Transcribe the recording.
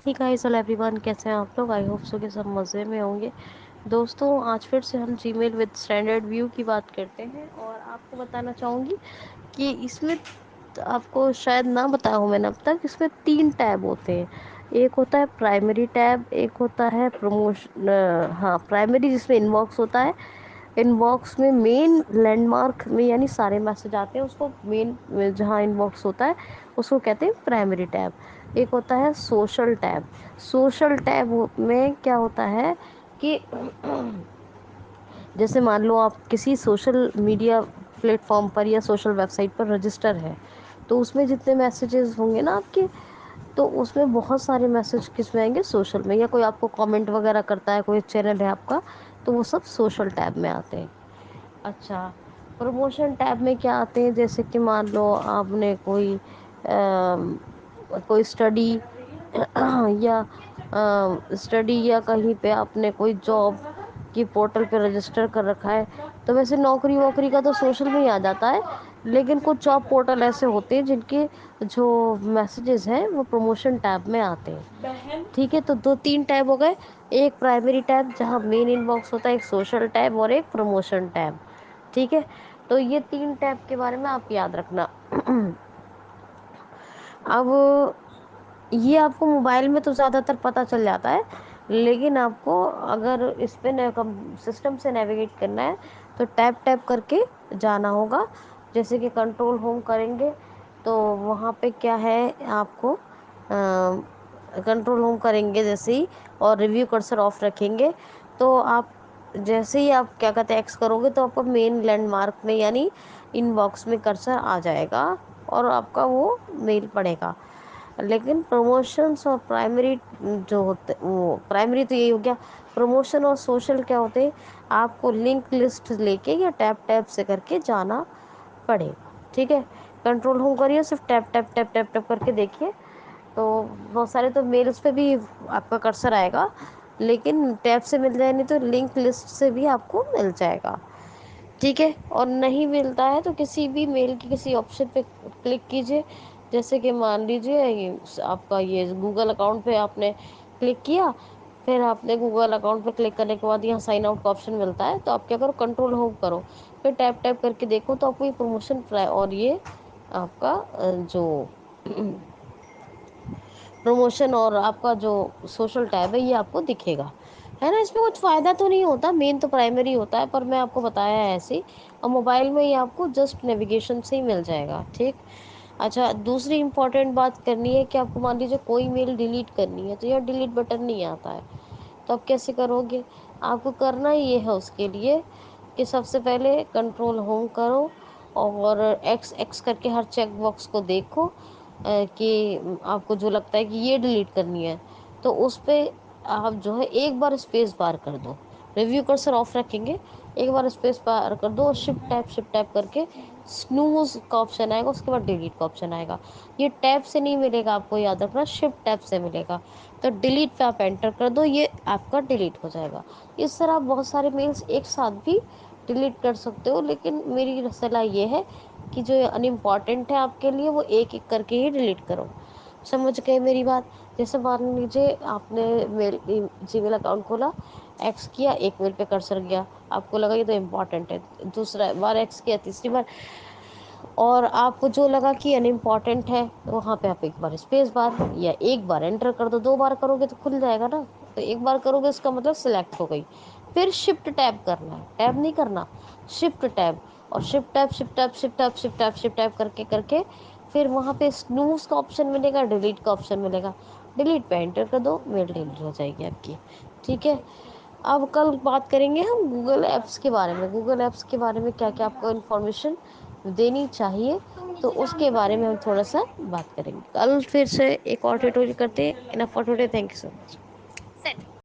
ठीक है hello everyone, कैसे हैं आप लोग। आई होप सो कि सब मज़े में होंगे। दोस्तों, आज फिर से हम जीमेल विद स्टैंडर्ड व्यू की बात करते हैं और आपको बताना चाहूँगी कि इसमें आपको शायद ना बताया हो मैंने अब तक, इसमें 3 टैब होते हैं। एक होता है प्राइमरी टैब, एक होता है प्रमोशन, हाँ प्राइमरी, जिसमें इनबॉक्स होता है। इनबॉक्स में मेन लैंडमार्क में यानी सारे मैसेज आते हैं, उसको मेन जहाँ इनबॉक्स होता है उसको कहते हैं प्राइमरी टैब। एक होता है सोशल टैब। सोशल टैब में क्या होता है कि जैसे मान लो आप किसी सोशल मीडिया प्लेटफॉर्म पर या सोशल वेबसाइट पर रजिस्टर है, तो उसमें जितने मैसेजेस होंगे ना आपके, तो उसमें बहुत सारे मैसेज किस में आएंगे, सोशल में। या कोई आपको कमेंट वगैरह करता है, कोई चैनल है आपका, तो वो सब सोशल टैब में आते हैं। अच्छा, प्रमोशन टैब में क्या आते हैं, जैसे कि मान लो आपने कोई स्टडी या स्टडी या कहीं पे आपने कोई जॉब की पोर्टल पे रजिस्टर कर रखा है, तो वैसे नौकरी वोकरी का तो सोशल में ही आ जाता है, लेकिन कुछ जॉब पोर्टल ऐसे होते हैं जिनके जो मैसेजेस हैं वो प्रमोशन टैब में आते हैं। ठीक है, तो दो तीन टैब हो गए। एक प्राइमरी टैब जहाँ मेन इनबॉक्स होता है, एक सोशल टैब और एक प्रमोशन टैब। ठीक है, तो ये 3 टैब के बारे में आप याद रखना। अब ये आपको मोबाइल में तो ज़्यादातर पता चल जाता है, लेकिन आपको अगर इस पे सिस्टम से नेविगेट करना है तो टैप टैप करके जाना होगा। जैसे कि कंट्रोल होम करेंगे तो वहाँ पे क्या है, आपको कंट्रोल होम करेंगे जैसे ही, और रिव्यू कर्सर ऑफ रखेंगे, तो आप जैसे ही आप क्या कहते हैं एक्स करोगे, तो आपको मेन लैंडमार्क में यानी इनबॉक्स में कर्सर आ जाएगा और आपका वो मेल पड़ेगा। लेकिन प्रमोशंस और प्राइमरी जो होते, वो प्राइमरी तो यही हो गया। प्रमोशन और सोशल क्या होते हैं, आपको लिंक लिस्ट लेके या टैप टैप से करके जाना पड़ेगा। ठीक है, कंट्रोल होम करिए, सिर्फ tap tap tap tap tap करके देखिए, तो बहुत सारे तो मेल्स पे भी आपका कर्सर आएगा, लेकिन टैब से मिल जाए, नहीं तो लिंक लिस्ट से भी आपको मिल जाएगा। ठीक है, और नहीं मिलता है तो किसी भी मेल के किसी ऑप्शन पे क्लिक कीजिए। जैसे कि मान लीजिए आपका ये गूगल अकाउंट पे आपने क्लिक किया, फिर आपने गूगल अकाउंट पे क्लिक करने के बाद यहाँ साइन आउट का ऑप्शन मिलता है, तो आप क्या करो, कंट्रोल होम करो, फिर टैप टैप करके देखो, तो आपको ये प्रमोशन और ये आपका जो प्रमोशन और आपका जो सोशल टैब है ये आपको दिखेगा। है ना, इसमें कुछ फ़ायदा तो नहीं होता, मेन तो प्राइमरी होता है, पर मैं आपको बताया है ऐसे ही। और मोबाइल में ये आपको जस्ट नेविगेशन से ही मिल जाएगा। ठीक। अच्छा, दूसरी इंपॉर्टेंट बात करनी है कि आपको मान लीजिए कोई मेल डिलीट करनी है, तो यहाँ डिलीट बटन नहीं आता है, तो आप कैसे करोगे। आपको करना ये है उसके लिए कि सबसे पहले कंट्रोल होम करो और एक्स एक्स करके हर चेक बॉक्स को देखो, कि आपको जो लगता है कि ये डिलीट करनी है, तो उस पे आप जो है एक बार स्पेस बार कर दो। रिव्यू कर्सर ऑफ रखेंगे, एक बार स्पेस बार कर दो और शिफ्ट टैप करके स्नूज का ऑप्शन आएगा, उसके बाद डिलीट का ऑप्शन आएगा। ये टैब से नहीं मिलेगा, आपको याद रखना, शिफ्ट टैब से मिलेगा। तो डिलीट पे आप एंटर कर दो, ये आपका डिलीट हो जाएगा। इस तरह आप बहुत सारे मेल्स एक साथ भी डिलीट कर सकते हो, लेकिन मेरी सलाह ये है कि जो अनइम्पॉर्टेंट है आपके लिए वो एक एक करके ही डिलीट करो। समझ गए मेरी बात। जैसे मान लीजिए आपने मेल जीमेल अकाउंट खोला, एक्स किया, एक मेल पे कर्सर गया, आपको लगा ये तो इम्पॉर्टेंट है, दूसरा बार एक्स किया, तीसरी बार, और आपको जो लगा कि अनइम्पॉर्टेंट है, तो वहाँ पे आप एक बार स्पेस बार या एक बार एंटर कर दो। 2 बार करोगे तो खुल जाएगा ना, तो एक बार करोगे इसका मतलब सिलेक्ट हो गई। फिर शिफ्ट टैब करना है, टैब नहीं करना, शिफ्ट टैब। और शिफ्ट टैब करके करके फिर वहाँ पे स्नूज का ऑप्शन मिलेगा, डिलीट का ऑप्शन मिलेगा, डिलीट पे एंटर कर दो, मेल डिलीट हो जाएगी आपकी। ठीक है, अब कल बात करेंगे हम गूगल ऐप्स के बारे में। गूगल ऐप्स के बारे में क्या क्या आपको इन्फॉर्मेशन देनी चाहिए, तो उसके बारे में हम थोड़ा सा बात करेंगे कल। फिर से एक और ट्यूटोरियल करते हैं। Enough for today, thank you so much.